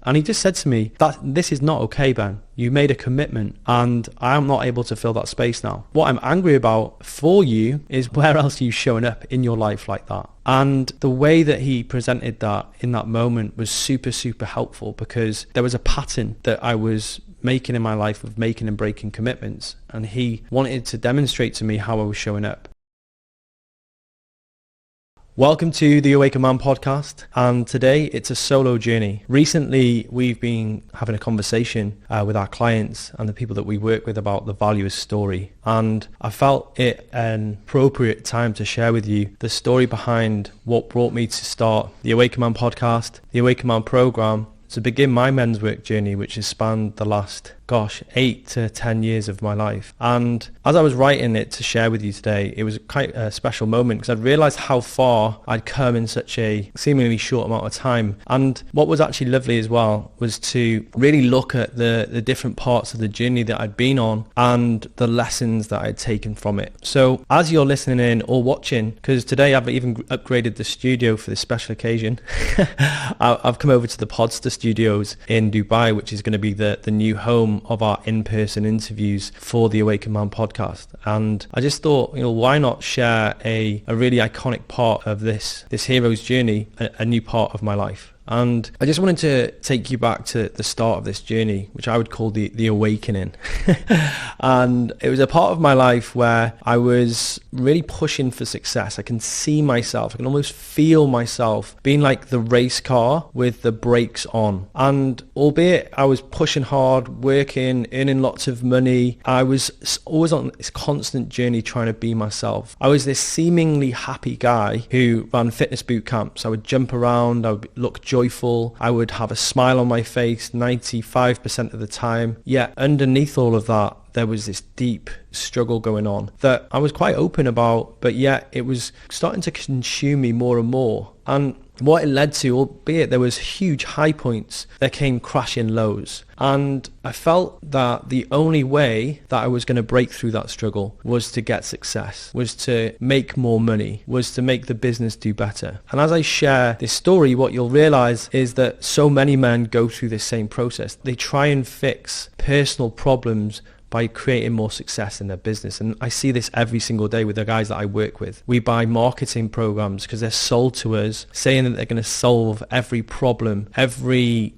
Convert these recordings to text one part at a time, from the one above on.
And he just said to me that this is not okay, Ben. You made a commitment and I'm not able to fill that space now. What I'm angry about for you is where else are you showing up in your life like that? And the way that he presented that in that moment was super, super helpful, because there was a pattern that I was making in my life of making and breaking commitments. And he wanted to demonstrate to me how I was showing up. Welcome to the Awaken Man podcast, and today it's a solo journey. Recently, we've been having a conversation with our clients and the people that we work with about the value of story, and I felt it an appropriate time to share with you the story behind what brought me to start the Awaken Man podcast, the Awaken Man program, to begin my men's work journey, which has spanned the last 8 to 10 years of my life. And as I was writing it to share with you today, it was quite a special moment because I'd realised how far I'd come in such a seemingly short amount of time. And what was actually lovely as well was to really look at the different parts of the journey that I'd been on and the lessons that I'd taken from it. So as you're listening in or watching, because today I've even upgraded the studio for this special occasion, I've come over to the Podster Studios in Dubai, which is going to be the new home of our in-person interviews for the Awaken Man podcast. And I just thought, why not share a really iconic part of this hero's journey, a new part of my life. And I just wanted to take you back to the start of this journey, which I would call the awakening. And it was a part of my life where I was really pushing for success. I can see myself, I can almost feel myself being like the race car with the brakes on. And albeit I was pushing hard, working, earning lots of money, I was always on this constant journey trying to be myself. I was this seemingly happy guy who ran fitness boot camps. I would jump around, I would look joyful, I would have a smile on my face 95% of the time. Yet underneath all of that, there was this deep struggle going on that I was quite open about, but yet it was starting to consume me more and more. And what it led to, albeit there was huge high points, there came crashing lows. And I felt that the only way that I was going to break through that struggle was to get success, was to make more money, was to make the business do better. And as I share this story, what you'll realize is that so many men go through this same process. They try and fix personal problems by creating more success in their business. And I see this every single day with the guys that I work with. We buy marketing programs because they're sold to us saying that they're going to solve every problem, every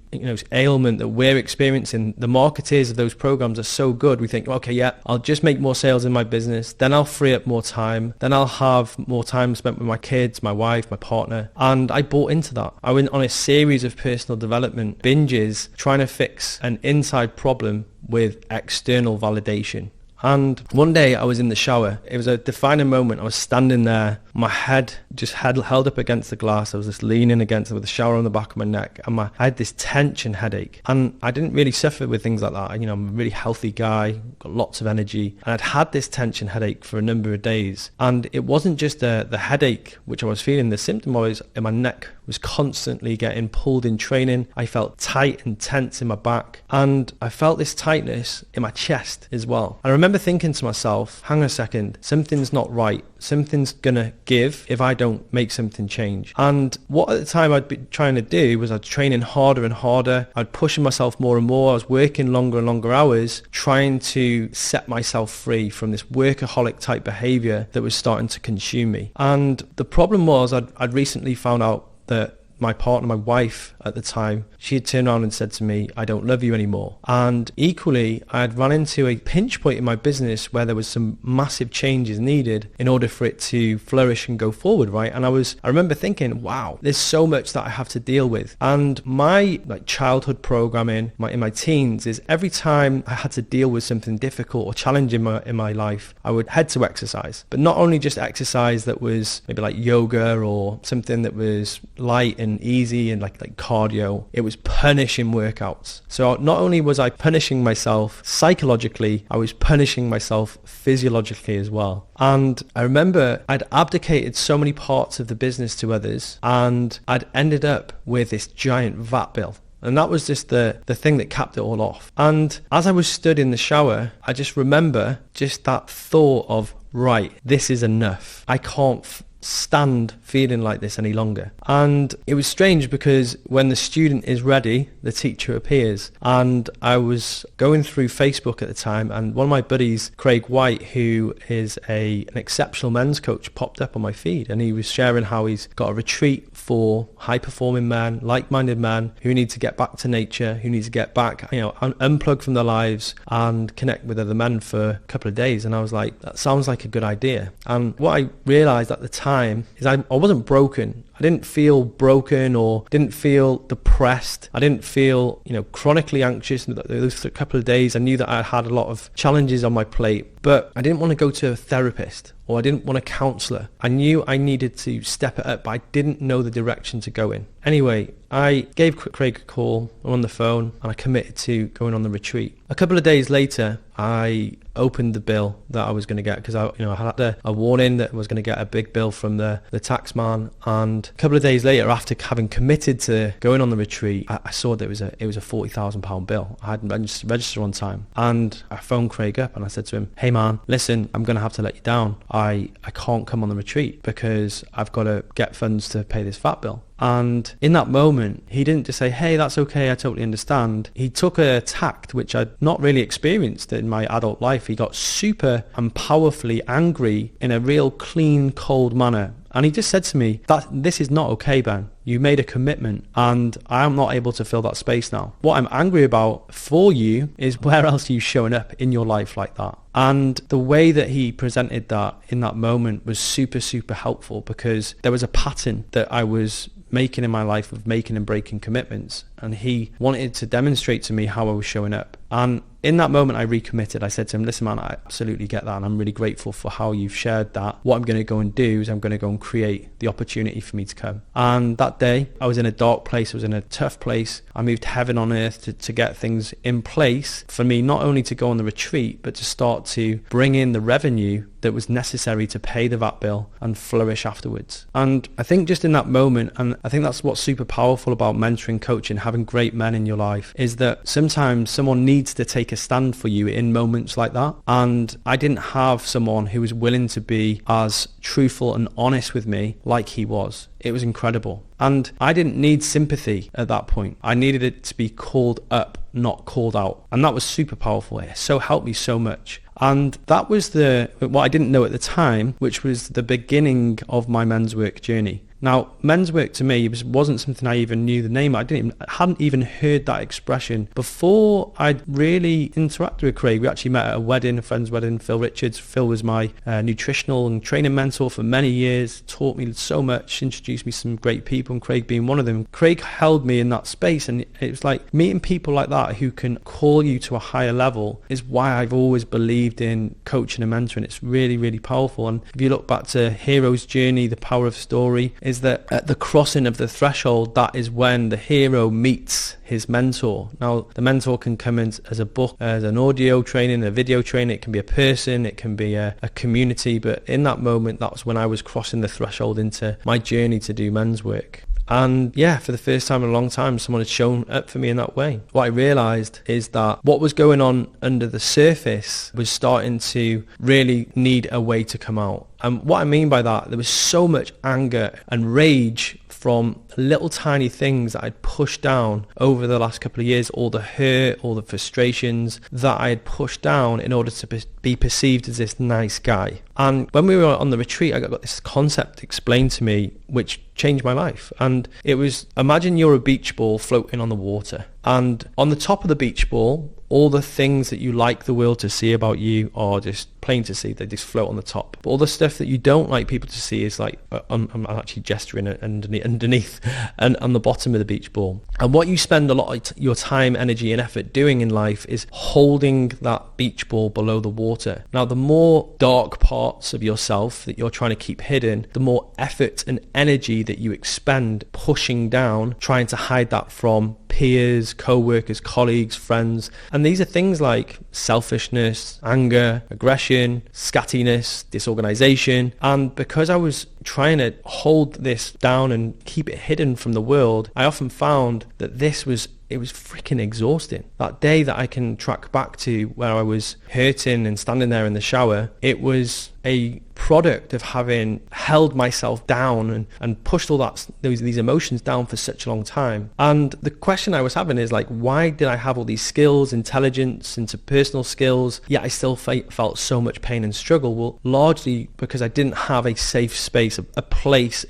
ailment that we're experiencing. The marketers of those programs are so good. We think, okay, yeah, I'll just make more sales in my business, then I'll free up more time, then I'll have more time spent with my kids, my wife, my partner. And I bought into that. I went on a series of personal development binges trying to fix an inside problem with external validation. And one day I was in the shower. It was a defining moment. I was standing there, my head just held up against the glass. I was just leaning against it with the shower on the back of my neck, and I had this tension headache. And I didn't really suffer with things like that. I'm a really healthy guy, got lots of energy, and I'd had this tension headache for a number of days. And it wasn't just the headache which I was feeling. The symptom was in my neck was constantly getting pulled in training. I felt tight and tense in my back, and I felt this tightness in my chest as well. I remember thinking to myself, hang on a second, something's not right. Something's gonna give if I don't make something change. And what at the time I'd be trying to do was I'd training harder and harder. I'd pushing myself more and more. I was working longer and longer hours, trying to set myself free from this workaholic type behavior that was starting to consume me. And the problem was I'd recently found out that my partner, my wife at the time, she had turned around and said to me, I don't love you anymore. And equally, I had run into a pinch point in my business where there was some massive changes needed in order for it to flourish and go forward, right? And I remember thinking, wow, there's so much that I have to deal with. And my childhood programming in my teens is every time I had to deal with something difficult or challenging in my life, I would head to exercise. But not only just exercise that was maybe like yoga or something that was light and easy and like cardio, it was punishing workouts. So not only was I punishing myself psychologically, I was punishing myself physiologically as well. And I remember I'd abdicated so many parts of the business to others, and I'd ended up with this giant VAT bill. And that was just the thing that capped it all off. And as I was stood in the shower, I just remember just that thought of, right, this is enough. I can't stand feeling like this any longer. And it was strange because when the student is ready, the teacher appears. And I was going through Facebook at the time, and one of my buddies, Craig White, who is an exceptional men's coach, popped up on my feed, and he was sharing how he's got a retreat for high-performing men, like-minded men who need to get back to nature, who need to get back, unplug from their lives and connect with other men for a couple of days. And I was like, that sounds like a good idea. And what I realized at the time is I wasn't broken. I didn't feel broken or didn't feel depressed. I didn't feel, chronically anxious. Those couple of days, I knew that I had a lot of challenges on my plate, but I didn't want to go to a therapist or I didn't want a counselor. I knew I needed to step it up, but I didn't know the direction to go in. Anyway, I gave Craig a call on the phone and I committed to going on the retreat. A couple of days later, I opened the bill that I was going to get because I had a warning that I was going to get a big bill from the tax man. And a couple of days later, after having committed to going on the retreat, I saw that it was a £40,000 bill. I hadn't registered on time, and I phoned Craig up and I said to him, "Hey man, listen, I'm going to have to let you down. I can't come on the retreat because I've got to get funds to pay this VAT bill." And in that moment, he didn't just say, "Hey, that's okay, I totally understand." He took a tact which I'd not really experienced in my adult life. He got super and powerfully angry in a real clean, cold manner. And he just said to me, "This is not okay, Ben. You made a commitment and I am not able to fill that space now. What I'm angry about for you is where else are you showing up in your life like that?" And the way that he presented that in that moment was super, super helpful because there was a pattern that I was making in my life of making and breaking commitments, and he wanted to demonstrate to me how I was showing up. And in that moment I recommitted. I said to him, "Listen man, I absolutely get that and I'm really grateful for how you've shared that. What I'm going to go and do is I'm going to go and create the opportunity for me to come." And that day I was in a dark place, I was in a tough place. I moved heaven on earth to get things in place for me, not only to go on the retreat but to start to bring in the revenue that was necessary to pay the VAT bill and flourish afterwards. And I think just in that moment, and I think that's what's super powerful about mentoring, coaching, having great men in your life, is that sometimes someone needs to take a stand for you in moments like that. And I didn't have someone who was willing to be as truthful and honest with me like he was. It was incredible. And I didn't need sympathy at that point. I needed it to be called up, not called out. And that was super powerful. It so helped me so much. And that was what I didn't know at the time, which was the beginning of my men's work journey. Now, men's work to me wasn't something I even knew the name. I hadn't even heard that expression before I'd really interacted with Craig. We actually met at a wedding, a friend's wedding, Phil Richards. Phil was my nutritional and training mentor for many years, taught me so much, introduced me to some great people, and Craig being one of them. Craig held me in that space, and it was like meeting people like that who can call you to a higher level is why I've always believed in coaching and mentoring. It's really, really powerful. And if you look back to Hero's Journey, The Power of Story, is that at the crossing of the threshold, that is when the hero meets his mentor. Now, the mentor can come in as a book, as an audio training, a video training. It can be a person, it can be a community. But in that moment, that was when I was crossing the threshold into my journey to do men's work. And yeah, for the first time in a long time, someone had shown up for me in that way. What I realized is that what was going on under the surface was starting to really need a way to come out. And what I mean by that, there was so much anger and rage from little tiny things that I'd pushed down over the last couple of years, all the hurt, all the frustrations that I had pushed down in order to be perceived as this nice guy. And when we were on the retreat, I got this concept explained to me which changed my life. And it was, imagine you're a beach ball floating on the water, and on the top of the beach ball, all the things that you like the world to see about you are just plain to see. They just float on the top. But all the stuff that you don't like people to see is like, I'm actually gesturing underneath and on the bottom of the beach ball. And what you spend a lot of your time, energy and effort doing in life is holding that beach ball below the water. Now, the more dark parts of yourself that you're trying to keep hidden, the more effort and energy that you expend pushing down, trying to hide that from peers, co-workers, colleagues, friends. And these are things like selfishness, anger, aggression, scattiness, disorganization. And because I was trying to hold this down and keep it hidden from the world, I often found that it was freaking exhausting. That day that I can track back to where I was hurting and standing there in the shower, it was a product of having held myself down and pushed all these emotions down for such a long time. And the question I was having is like, why did I have all these skills, intelligence, interpersonal skills, yet I still felt so much pain and struggle? Well, largely because I didn't have a safe space, a place,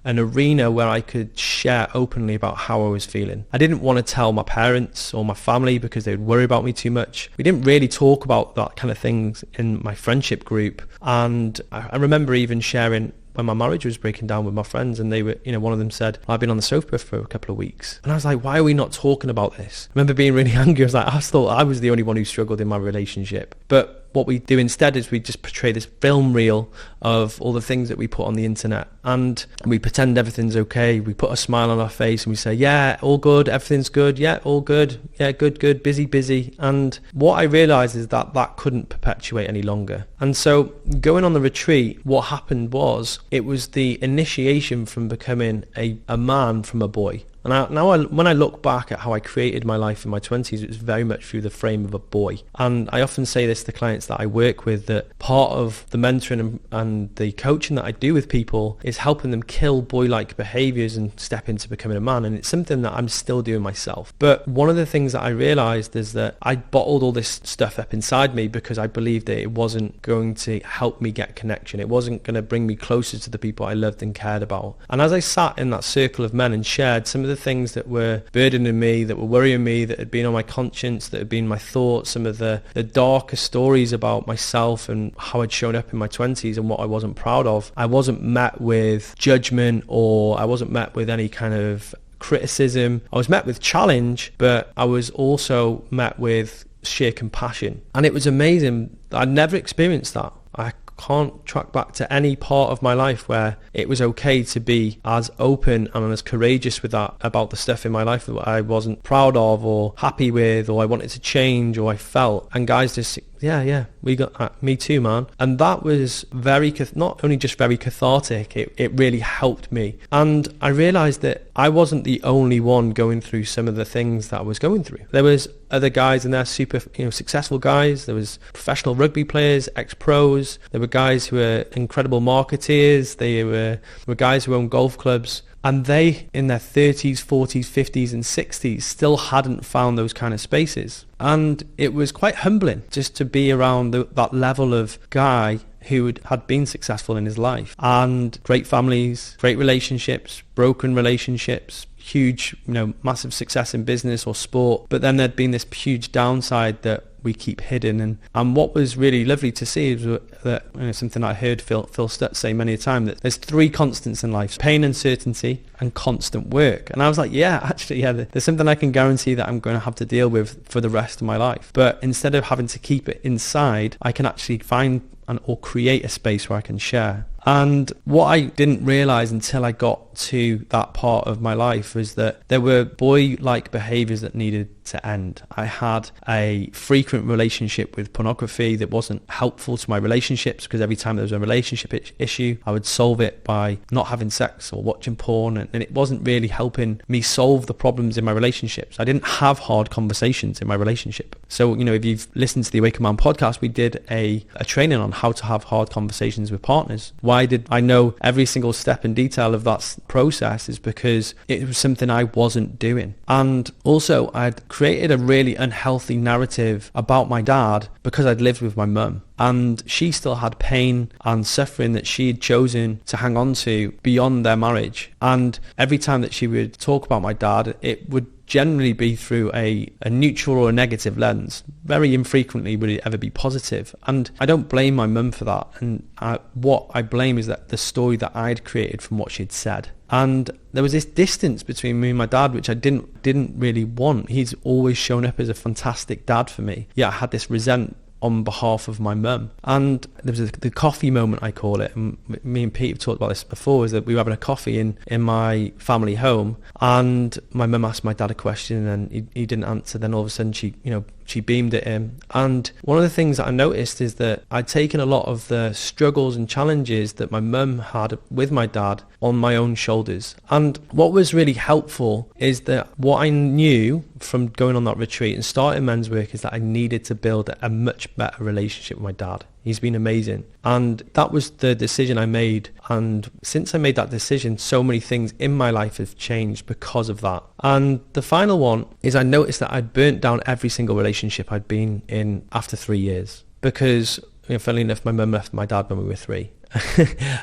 an arena where I could share openly about how I was feeling. I didn't want to tell my parents or my family because they would worry about me too much. We didn't really talk about that kind of things in my friendship group. And I remember even sharing when my marriage was breaking down with my friends, and they were, one of them said, I've been on the sofa for a couple of weeks. And I was like, why are we not talking about this? I remember being really angry. I was like, I thought I was the only one who struggled in my relationship. But what we do instead is we just portray this film reel of all the things that we put on the internet, and we pretend everything's okay. We put a smile on our face and we say, yeah, all good, everything's good, yeah, all good, yeah, good, busy. And what I realized is that couldn't perpetuate any longer. And so going on the retreat, what happened was it was the initiation from becoming a man from a boy. And when I look back at how I created my life in my 20s, it was very much through the frame of a boy. And I often say this to clients that I work with, that part of the mentoring and the coaching that I do with people is helping them kill boy-like behaviors and step into becoming a man. And it's something that I'm still doing myself. But one of the things that I realized is that I bottled all this stuff up inside me because I believed that it wasn't going to help me get connection. It wasn't going to bring me closer to the people I loved and cared about. And as I sat in that circle of men and shared some of the things that were burdening me, that were worrying me, that had been on my conscience, that had been my thoughts, some of the darker stories about myself and how I'd shown up in my 20s and what I wasn't proud of, I wasn't met with judgment, or I wasn't met with any kind of criticism. I was met with challenge, but I was also met with sheer compassion. And it was amazing. I'd never experienced that. I can't track back to any part of my life where it was okay to be as open and as courageous with that about the stuff in my life that I wasn't proud of or happy with, or I wanted to change, or I felt. And guys just, yeah, we got that. Me too, man. And that was not only just very cathartic, it really helped me. And I realized that I wasn't the only one going through some of the things that I was going through. There was other guys in there, super successful guys. There was professional rugby players, ex-pros. There were guys who were incredible marketeers. They were guys who owned golf clubs. And they, in their 30s, 40s, 50s and 60s, still hadn't found those kind of spaces. And it was quite humbling just to be around that level of guy who had been successful in his life. And great families, great relationships, broken relationships, huge, massive success in business or sport. But then there'd been this huge downside that we keep hidden. And what was really lovely to see is that something I heard Phil Stutz say many a time, that there's three constants in life: pain, uncertainty, and constant work. And I was like, there's something I can guarantee that I'm going to have to deal with for the rest of my life. But instead of having to keep it inside, I can actually find or create a space where I can share. And what I didn't realize until I got to that part of my life was that there were boy-like behaviors that needed to end. I had a frequent relationship with pornography that wasn't helpful to my relationships, because every time there was a relationship issue, I would solve it by not having sex or watching porn, and it wasn't really helping me solve the problems in my relationships. I didn't have hard conversations in my relationship. So, if you've listened to the Awaken Man podcast, we did a training on how to have hard conversations with partners. Why did I know every single step and detail of that process? Is because it was something I wasn't doing. And also I'd created a really unhealthy narrative about my dad because I'd lived with my mum, and she still had pain and suffering that she had chosen to hang on to beyond their marriage. And every time that she would talk about my dad, it would generally be through a neutral or a negative lens. Very infrequently would it ever be positive. And I don't blame my mum for that. And what I blame is that the story that I'd created from what she'd said. And there was this distance between me and my dad, which I didn't really want. He's always shown up as a fantastic dad for me. Yeah, I had this resent on behalf of my mum. And there was the coffee moment, I call it, and me and Pete have talked about this before, is that we were having a coffee in my family home, and my mum asked my dad a question and he didn't answer. Then all of a sudden she beamed at him. And one of the things that I noticed is that I'd taken a lot of the struggles and challenges that my mum had with my dad on my own shoulders. And what was really helpful is that what I knew from going on that retreat and starting men's work is that I needed to build a much better relationship with my dad. He's been amazing. And that was the decision I made. And since I made that decision, so many things in my life have changed because of that. And the final one is I noticed that I'd burnt down every single relationship I'd been in after 3 years. Because, funnily enough, my mum left my dad when we were 3.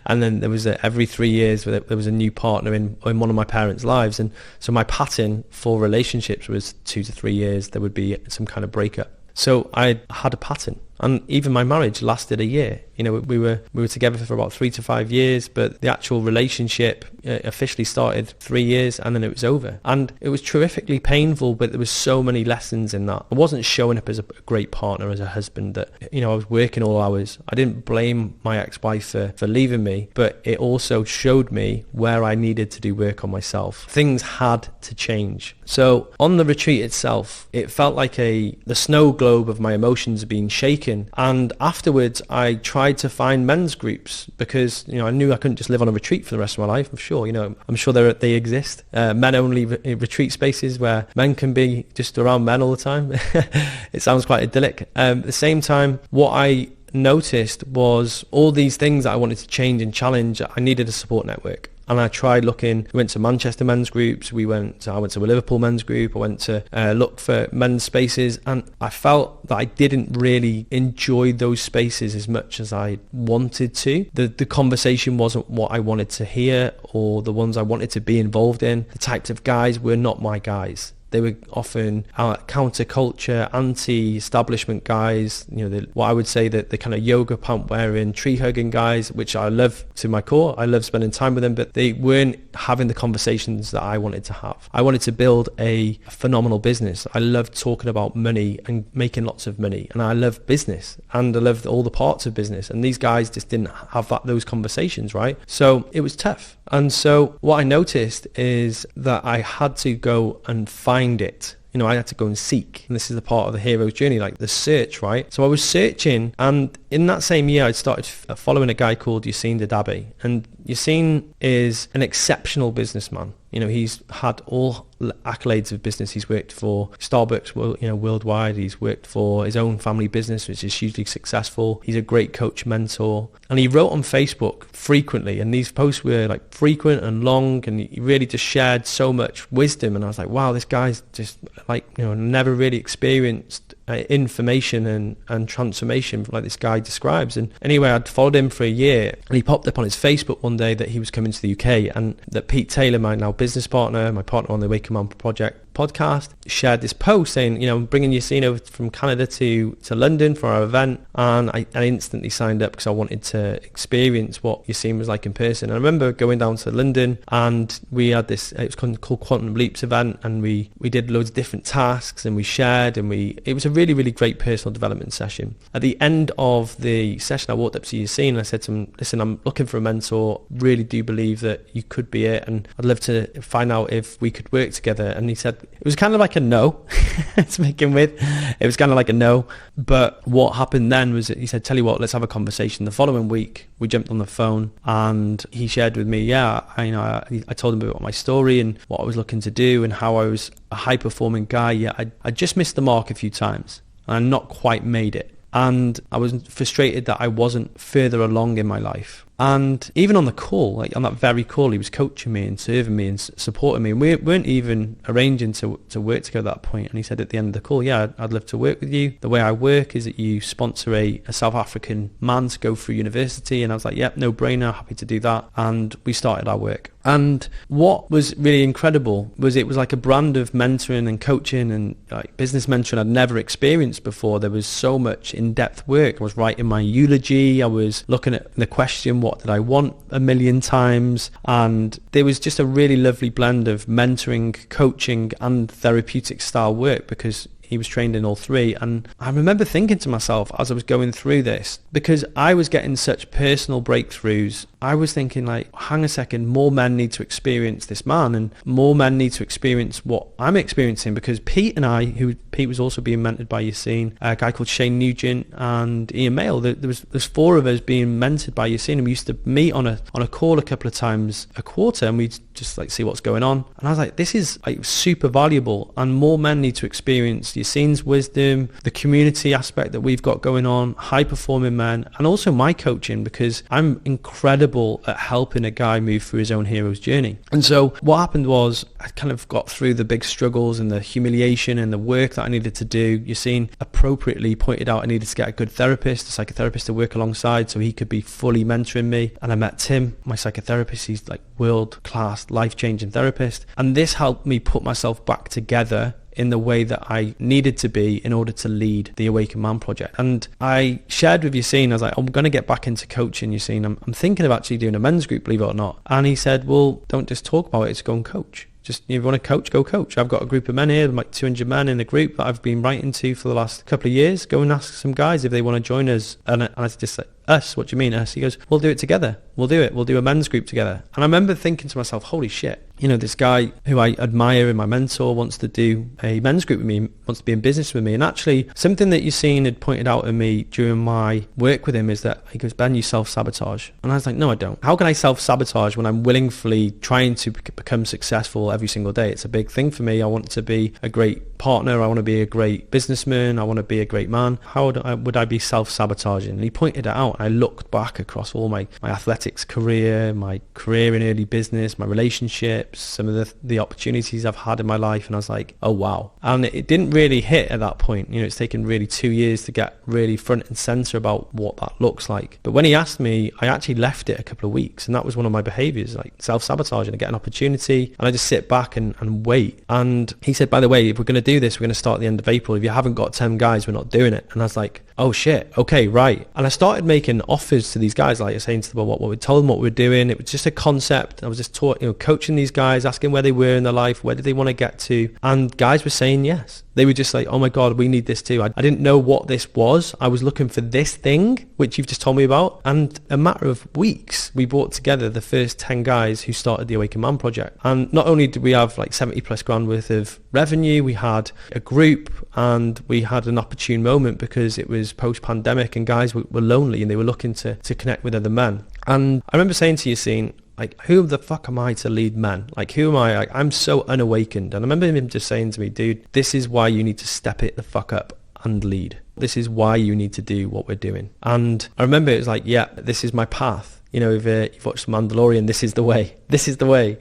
And then there was every 3 years there was a new partner in one of my parents' lives. And so my pattern for relationships was 2 to 3 years, there would be some kind of breakup. So I had a pattern. And even my marriage lasted a year. We were together for about 3 to 5 years, but the actual relationship officially started 3 years and then it was over. And it was terrifically painful, but there was so many lessons in that. I wasn't showing up as a great partner, as a husband, that, I was working all hours. I didn't blame my ex-wife for leaving me, but it also showed me where I needed to do work on myself. Things had to change. So on the retreat itself, it felt like the snow globe of my emotions being shaken. And afterwards, I tried to find men's groups because, I knew I couldn't just live on a retreat for the rest of my life. I'm sure they exist. Men-only retreat spaces where men can be just around men all the time. It sounds quite idyllic. At the same time, what I noticed was all these things that I wanted to change and challenge. I needed a support network. And I tried looking, we went to Manchester men's groups, I went to a Liverpool men's group, I went to look for men's spaces, and I felt that I didn't really enjoy those spaces as much as I wanted to. The conversation wasn't what I wanted to hear or the ones I wanted to be involved in. The types of guys were not my guys. They were often counterculture, anti-establishment guys, what I would say that the kind of yoga pant wearing, tree hugging guys, which I love to my core. I love spending time with them, but they weren't having the conversations that I wanted to have. I wanted to build a phenomenal business. I loved talking about money and making lots of money. And I love business and I loved all the parts of business. And these guys just didn't have those conversations, right? So it was tough. And so what I noticed is that I had to go and find it. I had to go and seek. And this is the part of the hero's journey, like the search, right? So I was searching, and in that same year, I started following a guy called Yaseen Dadabi. And Yaseen is an exceptional businessman. He's had all accolades of business. He's worked for Starbucks, worldwide. He's worked for his own family business, which is hugely successful. He's a great coach, mentor. And he wrote on Facebook frequently, and these posts were like frequent and long, and he really just shared so much wisdom. And I was like, wow, this guy's just never really experienced information and transformation like this guy describes. And anyway, I'd followed him for a year, and he popped up on his Facebook one day that he was coming to the UK, and that Pete Taylor, my now business partner, my partner on the Awaken Man podcast, shared this post saying, I'm bringing Yaseen over from Canada to London for our event. And I instantly signed up because I wanted to experience what Yaseen was like in person. And I remember going down to London, and we had this, it was called Quantum Leaps event, and we did loads of different tasks, and we shared, and it was a really, really great personal development session. At the end of the session, I walked up to Yaseen and I said to him, listen, I'm looking for a mentor, really do believe that you could be it, and I'd love to find out if we could work together. And he said, it was kind of like a no to begin with. It was kind of like a no. But what happened then was that he said, tell you what, let's have a conversation. The following week, we jumped on the phone, and he shared with me, I told him about my story and what I was looking to do and how I was a high-performing guy. I just missed the mark a few times, and I not quite made it. And I was frustrated that I wasn't further along in my life. And even on the call, like on that very call, he was coaching me and serving me and supporting me. And we weren't even arranging to work together at that point. And he said at the end of the call, I'd love to work with you. The way I work is that you sponsor a South African man to go through university. And I was like, yep, no brainer, happy to do that. And we started our work. And what was really incredible was it was like a brand of mentoring and coaching and like business mentoring I'd never experienced before. There was so much in-depth work. I was writing my eulogy. I was looking at the question, what did I want, a million times. And there was just a really lovely blend of mentoring, coaching and therapeutic style work because he was trained in all three. And I remember thinking to myself as I was going through this, because I was getting such personal breakthroughs, I was thinking like, hang a second, more men need to experience this man and more men need to experience what I'm experiencing. Because Pete and I, Pete was also being mentored by Yaseen, a guy called Shane Nugent and Ian Mail. There's four of us being mentored by Yaseen, and we used to meet on a call a couple of times a quarter, and we'd just like see what's going on. And I was like, this is like super valuable, and more men need to experience Yaseen's wisdom, the community aspect that we've got going on, high performing men, and also my coaching, because I'm incredible at helping a guy move through his own hero's journey. And so what happened was I kind of got through the big struggles and the humiliation and the work that I needed to do. Yaseen appropriately pointed out I needed to get a good therapist, a psychotherapist to work alongside so he could be fully mentoring me. And I met Tim, my psychotherapist. He's like world-class, life-changing therapist. And this helped me put myself back together in the way that I needed to be in order to lead the Awakened Man project. And I shared with Yaseen, I was like, I'm going to get back into coaching, Yaseen. I'm thinking of actually doing a men's group, believe it or not. And he said, well, don't just talk about it, just go and coach. Just, if you want to coach, go coach. I've got a group of men here, like 200 men in the group that I've been writing to for the last couple of years. Go and ask some guys if they want to join us. And I just said, us? What do you mean us? He goes, we'll do it together. We'll do it. We'll do a men's group together. And I remember thinking to myself, holy shit, you know, this guy who I admire and my mentor wants to do a men's group with me, wants to be in business with me. And actually something that Yaseen had pointed out to me during my work with him is that he goes, Ben, you self-sabotage. And I was like, no, I don't. How can I self-sabotage when I'm willingly trying to become successful every single day? It's a big thing for me. I want to be a great partner. I want to be a great businessman. I want to be a great man. How would I be self-sabotaging? And he pointed it out. I looked back across all my athletics career, my career in early business, my relationships, some of the opportunities I've had in my life. And I was like, oh, wow. And it didn't really hit at that point. You know, it's taken really 2 years to get really front and center about what that looks like. But when he asked me, I actually left it a couple of weeks. And that was one of my behaviors, like self-sabotaging. I get an opportunity and I just sit back and wait. And he said, by the way, if we're going to do this, we're going to start at the end of April. If you haven't got 10 guys, we're not doing it. And I was like, oh shit, okay, right. And I started making offers to these guys, like you're saying to them what we told them what we were doing. It was just a concept. I was just coaching these guys, asking where they were in their life, where did they want to get to, and guys were saying yes. They were just like, oh my God, we need this too. I didn't know what this was. I was looking for this thing, which you've just told me about. And a matter of weeks, we brought together the first 10 guys who started the Awakened Man project. And not only did we have like 70 plus grand worth of revenue, we had a group and we had an opportune moment because it was post-pandemic and guys were lonely and they were looking to connect with other men. And I remember saying to Yaseen, like, who the fuck am I to lead men? Like, who am I? Like, I'm so unawakened. And I remember him just saying to me, dude, this is why you need to step it the fuck up and lead. This is why you need to do what we're doing. And I remember it was like, yeah, this is my path. You know, if you've watched Mandalorian, this is the way. This is the way.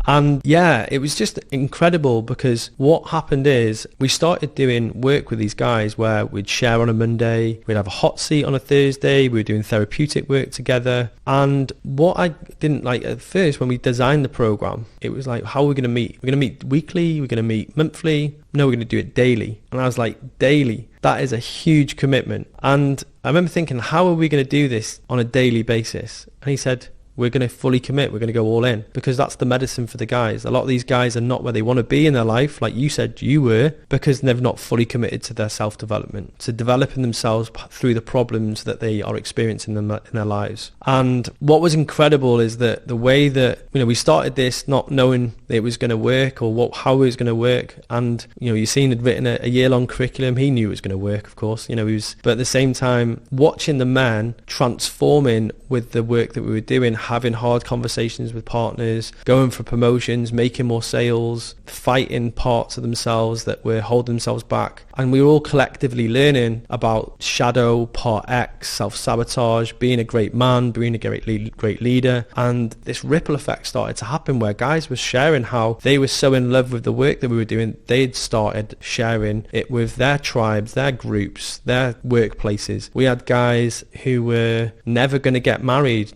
And yeah, it was just incredible because what happened is we started doing work with these guys where we'd share on a Monday, we'd have a hot seat on a Thursday, we were doing therapeutic work together. And what I didn't like at first when we designed the program, it was like, how are we going to meet? We're going to meet weekly, we're going to meet monthly. No, we're going to do it daily. And I was like, daily? That is a huge commitment. And I remember thinking, how are we going to do this on a daily basis? And he said, we're going to fully commit. We're going to go all in because that's the medicine for the guys. A lot of these guys are not where they want to be in their life, like you said you were, because they've not fully committed to their self-development, to developing themselves through the problems that they are experiencing in their lives. And what was incredible is that the way that, you know, we started this not knowing it was going to work or how it was going to work. And, you know, Yaseen had written a year-long curriculum. He knew it was going to work, of course. You know, but at the same time, watching the men transforming with the work that we were doing, having hard conversations with partners, going for promotions, making more sales, fighting parts of themselves that were holding themselves back. And we were all collectively learning about shadow, part X, self-sabotage, being a great man, being a great leader. And this ripple effect started to happen where guys were sharing how they were so in love with the work that we were doing. They'd started sharing it with their tribes, their groups, their workplaces. We had guys who were never going to get married,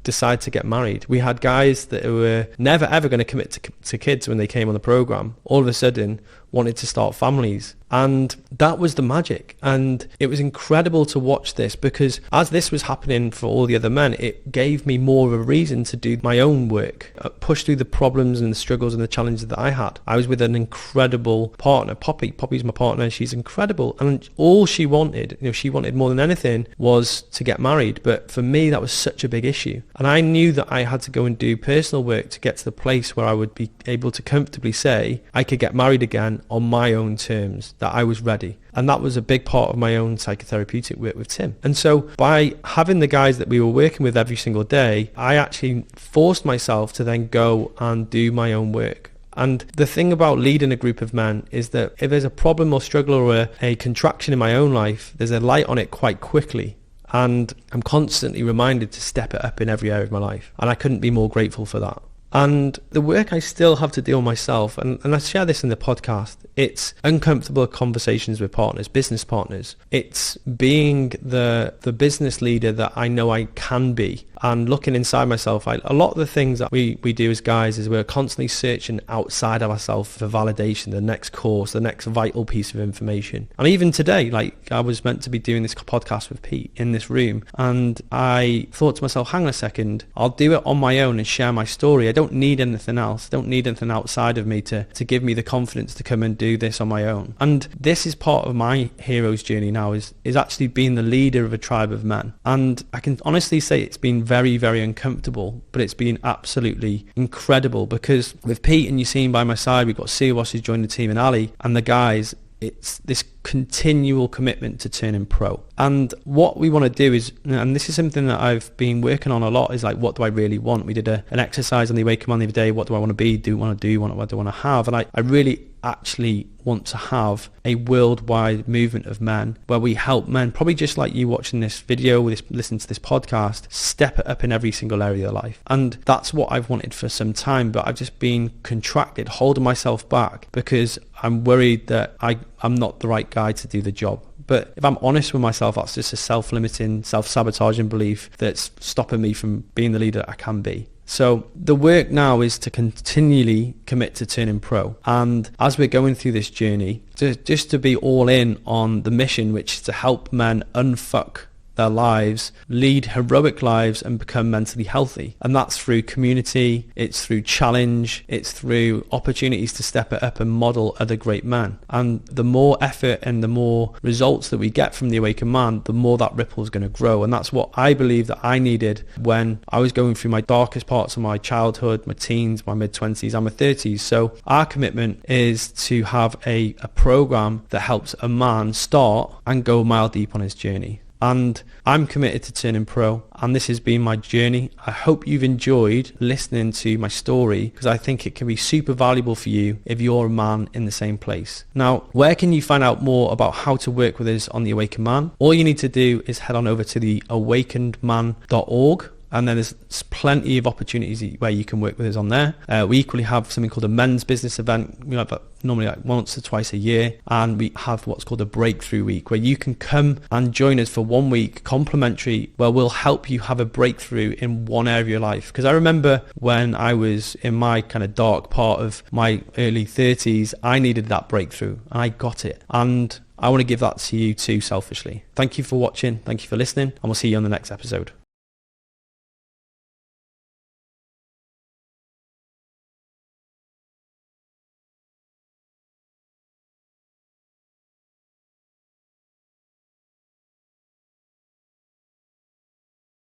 decide to get married. We had guys that were never ever going to commit to kids when they came on the program, all of a sudden wanted to start families. And that was the magic. And it was incredible to watch this because as this was happening for all the other men, it gave me more of a reason to do my own work, push through the problems and the struggles and the challenges that I had. I was with an incredible partner, Poppy. Poppy's my partner. She's incredible. And all she wanted, you know, she wanted more than anything was to get married. But for me, that was such a big issue. And I knew that I had to go and do personal work to get to the place where I would be able to comfortably say I could get married again on my own terms, that I was ready. And that was a big part of my own psychotherapeutic work with Tim. And so by having the guys that we were working with every single day, I actually forced myself to then go and do my own work. And the thing about leading a group of men is that if there's a problem or struggle or a contraction in my own life, there's a light on it quite quickly. And I'm constantly reminded to step it up in every area of my life. And I couldn't be more grateful for that. And the work I still have to do myself, and I share this in the podcast, it's uncomfortable conversations with partners, business partners. It's being the business leader that I know I can be, and looking inside myself. A lot of the things that we do as guys is we're constantly searching outside of ourselves for validation, the next course, the next vital piece of information. And even today, like, I was meant to be doing this podcast with Pete in this room, and I thought to myself, hang on a second, I'll do it on my own and share my story. I don't need anything else. I don't need anything outside of me to give me the confidence to come and do this on my own. And this is part of my hero's journey now, is actually being the leader of a tribe of men. And I can honestly say it's been very, very uncomfortable, but it's been absolutely incredible, because with Pete and Yaseen by my side, we've got Siwas who's joined the team, and Ali and the guys, it's this continual commitment to turning pro. And what we want to do is, and this is something that I've been working on a lot, is like, what do I really want? We did an exercise on the Awaken Man the other day. What do I want to be? What do I want to have? And I really actually want to have a worldwide movement of men where we help men, probably just like you watching this video, listening to this podcast, step it up in every single area of their life. And that's what I've wanted for some time, but I've just been contracted, holding myself back, because I'm worried that I'm not the right guy to do the job. But if I'm honest with myself, that's just a self-limiting, self-sabotaging belief that's stopping me from being the leader I can be. So the work now is to continually commit to turning pro. And as we're going through this journey, just to be all in on the mission, which is to help men unfuck their lives, lead heroic lives, and become mentally healthy. And that's through community, it's through challenge, it's through opportunities to step it up and model other great men. And the more effort and the more results that we get from the Awakened Man, the more that ripple is going to grow. And that's what I believe that I needed when I was going through my darkest parts of my childhood, my teens, my mid-20s and my 30s. So our commitment is to have a program that helps a man start and go a mile deep on his journey. And I'm committed to turning pro, and this has been my journey. I hope you've enjoyed listening to my story, because I think it can be super valuable for you if you're a man in the same place. Now, where can you find out more about how to work with us on the Awakened Man? All you need to do is head on over to the awakenedman.org. And then there's plenty of opportunities where you can work with us on there. We equally have something called a men's business event. We have that normally like once or twice a year. And we have what's called a breakthrough week, where you can come and join us for 1 week complimentary, where we'll help you have a breakthrough in one area of your life. Because I remember when I was in my kind of dark part of my early 30s, I needed that breakthrough and I got it. And I want to give that to you too, selfishly. Thank you for watching. Thank you for listening. And we'll see you on the next episode.